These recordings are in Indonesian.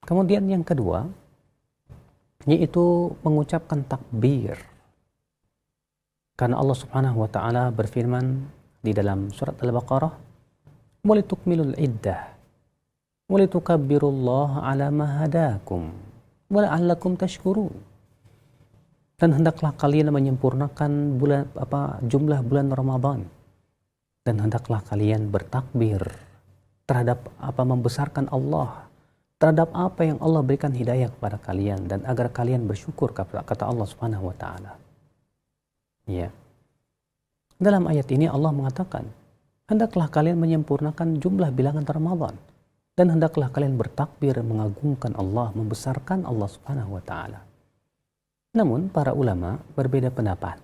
Kemudian yang kedua, yaitu mengucapkan takbir. Karena Allah Subhanahu wa taala berfirman di dalam surat Al-Baqarah, "Walitukmilul iddah, walitukabbirullaha 'ala ma hadakum, wa la'allakum tashkurun." Dan hendaklah kalian menyempurnakan jumlah bulan Ramadan, dan hendaklah kalian bertakbir terhadap membesarkan Allah, terhadap apa yang Allah berikan hidayah kepada kalian, dan agar kalian bersyukur, kata Allah Subhanahu wa taala. Ya. Dalam ayat ini Allah mengatakan, hendaklah kalian menyempurnakan jumlah bilangan Ramadan, dan hendaklah kalian bertakbir mengagungkan Allah, membesarkan Allah Subhanahu wa taala. Namun para ulama berbeda pendapat.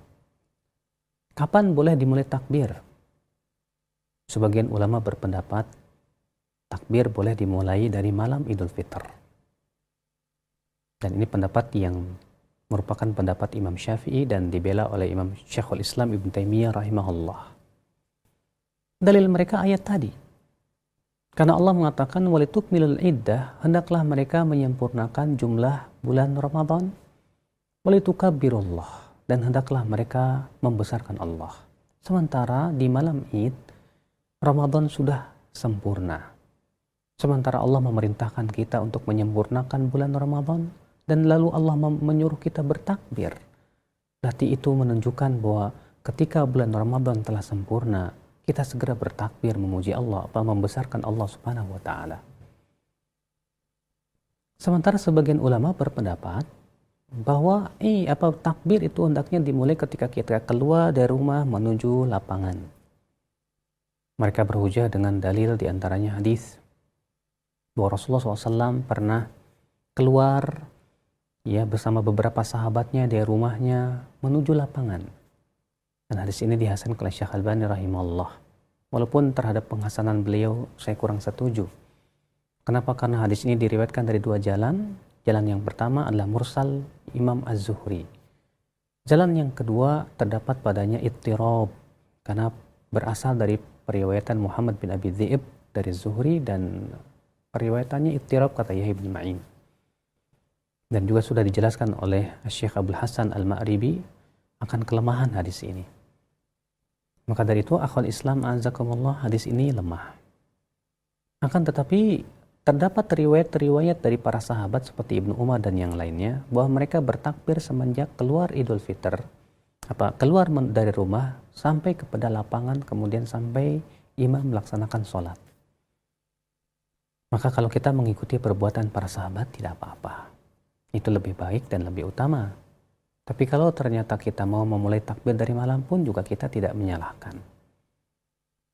Kapan boleh dimulai takbir? Sebagian ulama berpendapat takbir boleh dimulai dari malam Idul Fitr. Dan ini pendapat yang merupakan pendapat Imam Syafi'i dan dibela oleh Imam Syekhul Islam Ibn Taimiyah rahimahullah. Dalil mereka ayat tadi. Karena Allah mengatakan walitukmilul iddah, hendaklah mereka menyempurnakan jumlah bulan Ramadan, walitukabbirullah, dan hendaklah mereka membesarkan Allah. Sementara di malam Id Ramadan sudah sempurna. Sementara Allah memerintahkan kita untuk menyempurnakan bulan Ramadan, dan lalu Allah menyuruh kita bertakbir. Berarti itu menunjukkan bahwa ketika bulan Ramadan telah sempurna, kita segera bertakbir memuji Allah, membesarkan Allah Subhanahu wa taala. Sementara sebagian ulama berpendapat bahwa takbir itu hendaknya dimulai ketika kita keluar dari rumah menuju lapangan. Mereka berhujah dengan dalil diantaranya hadis bahwa Rasulullah SAW pernah keluar bersama beberapa sahabatnya dari rumahnya menuju lapangan. Dan hadis ini dihasankan oleh Syekh Albani rahimahullah. Walaupun terhadap penghasanan beliau saya kurang setuju. Kenapa? Karena hadis ini diriwayatkan dari dua jalan. Jalan yang pertama adalah mursal Imam Az-Zuhri. Jalan yang kedua terdapat padanya ittirab, karena berasal dari periwayatan Muhammad bin Abi Dhi'ib dari Zuhri, dan periwayatannya ittirab kata Yahya bin Ma'in. Dan juga sudah dijelaskan oleh Syekh Abdul Hasan Al-Ma'ribi akan kelemahan hadis ini. Maka dari itu akhwal Islam azakumullah, hadis ini lemah. Akan tetapi terdapat riwayat-riwayat dari para sahabat seperti Ibnu Umar dan yang lainnya bahwa mereka bertakbir semenjak keluar Idul Fitr, keluar dari rumah sampai kepada lapangan, kemudian sampai imam melaksanakan sholat. Maka kalau kita mengikuti perbuatan para sahabat tidak apa-apa. Itu lebih baik dan lebih utama. Tapi kalau ternyata kita mau memulai takbir dari malam pun juga kita tidak menyalahkan.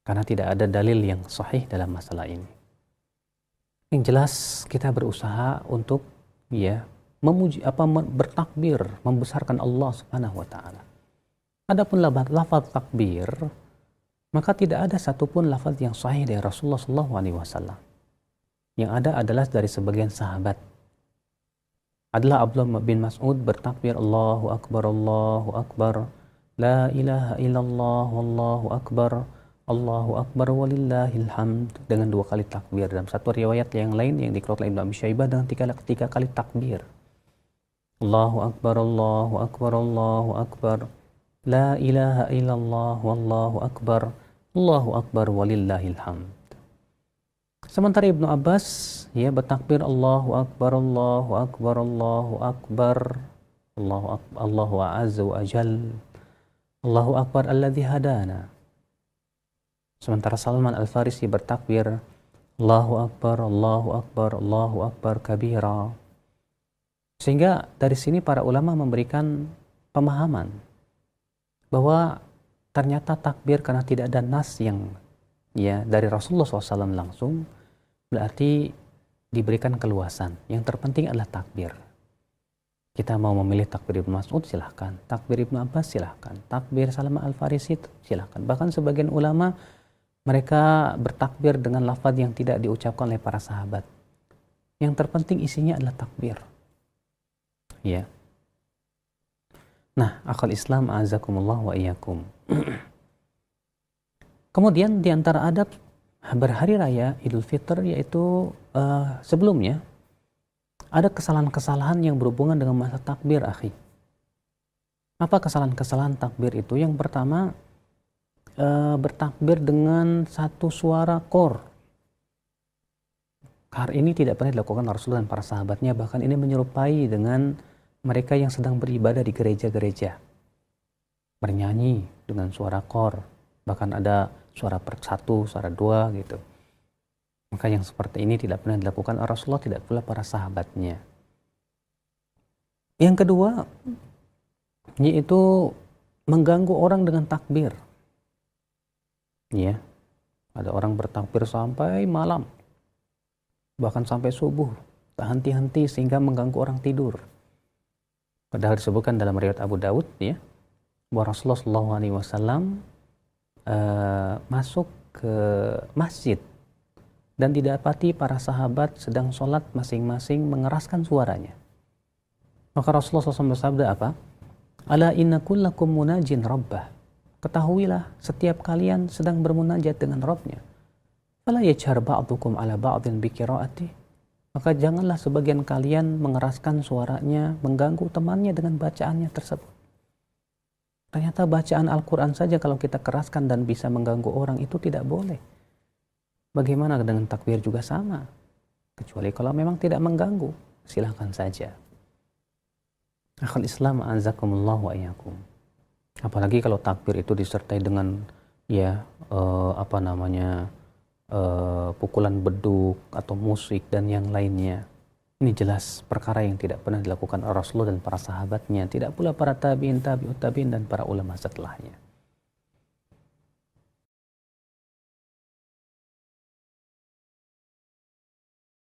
Karena tidak ada dalil yang sahih dalam masalah ini. Yang jelas kita berusaha untuk memuji bertakbir, membesarkan Allah Subhanahu wa taala. Adapun lafaz takbir, maka tidak ada satupun lafaz yang sahih dari Rasulullah sallallahu alaihi wasallam. Yang ada adalah dari sebagian sahabat. Adalah Abdullah bin Mas'ud bertakbir Allahu Akbar, la ilaha illallah, wallahu akbar walillahil hamd, dengan 2 kali takbir. Dalam satu riwayat yang lain yang dikeluarkan oleh Ibnu Abi Syaibah dengan 3 kali takbir. Allahu akbar, la ilaha illallah, wallahu akbar walillahil hamd. Sementara Ibnu Abbas bertakbir Allahu akbar, Allahu azza wa jal, Allahu akbar alladzi hadana. Sementara Salman Al-Farisi bertakbir Allahu akbar kabira. Sehingga dari sini para ulama memberikan pemahaman bahwa ternyata takbir karena tidak ada nas yang dari Rasulullah SAW langsung, berarti diberikan keluasan. Yang terpenting adalah takbir. Kita mau memilih takbir Ibnu Mas'ud silahkan, takbir Ibnu Abbas silahkan, takbir Salman Al-Farisi silahkan. Bahkan sebagian ulama mereka bertakbir dengan lafaz yang tidak diucapkan oleh para sahabat. Yang terpenting isinya adalah takbir. Nah, akal Islam azakumullah wa iyyakum. Kemudian di antara adab berhari raya Idul Fitr yaitu sebelumnya Ada kesalahan-kesalahan yang berhubungan dengan masa takbir, akhi. Apa kesalahan-kesalahan takbir itu? Yang pertama, bertakbir dengan satu suara kor. Hal ini tidak pernah dilakukan Rasulullah dan para sahabatnya, bahkan ini menyerupai dengan mereka yang sedang beribadah di gereja-gereja. Bernyanyi dengan suara kor, bahkan ada suara per satu, suara dua gitu. Maka yang seperti ini tidak pernah dilakukan Rasulullah, tidak pula para sahabatnya. Yang kedua, yaitu mengganggu orang dengan takbir. Ya, ada orang bertakbir sampai malam, bahkan sampai subuh, tak henti-henti sehingga mengganggu orang tidur. Padahal disebutkan dalam riwayat Abu Daud, ya, bahwa Rasulullah SAW masuk ke masjid dan didapati para sahabat sedang sholat masing-masing mengeraskan suaranya. Maka Rasulullah SAW bersabda apa? Ala inna kullakum munajin rabbah. Ketahuilah setiap kalian sedang bermunajat dengan Rabbnya. Fala yajhar ba'dukum ala ba'din biqiraati. Maka janganlah sebagian kalian mengeraskan suaranya, mengganggu temannya dengan bacaannya tersebut. Ternyata bacaan Al-Quran saja kalau kita keraskan dan bisa mengganggu orang itu tidak boleh. Bagaimana dengan takbir juga sama. Kecuali kalau memang tidak mengganggu, silakan saja. Akhul Islam a'azakumullah wa iyyakum. Apalagi kalau takbir itu disertai dengan pukulan beduk atau musik dan yang lainnya. Ini jelas perkara yang tidak pernah dilakukan Rasulullah dan para sahabatnya, tidak pula para tabi'in, tabi'ut tabi'in dan para ulama setelahnya.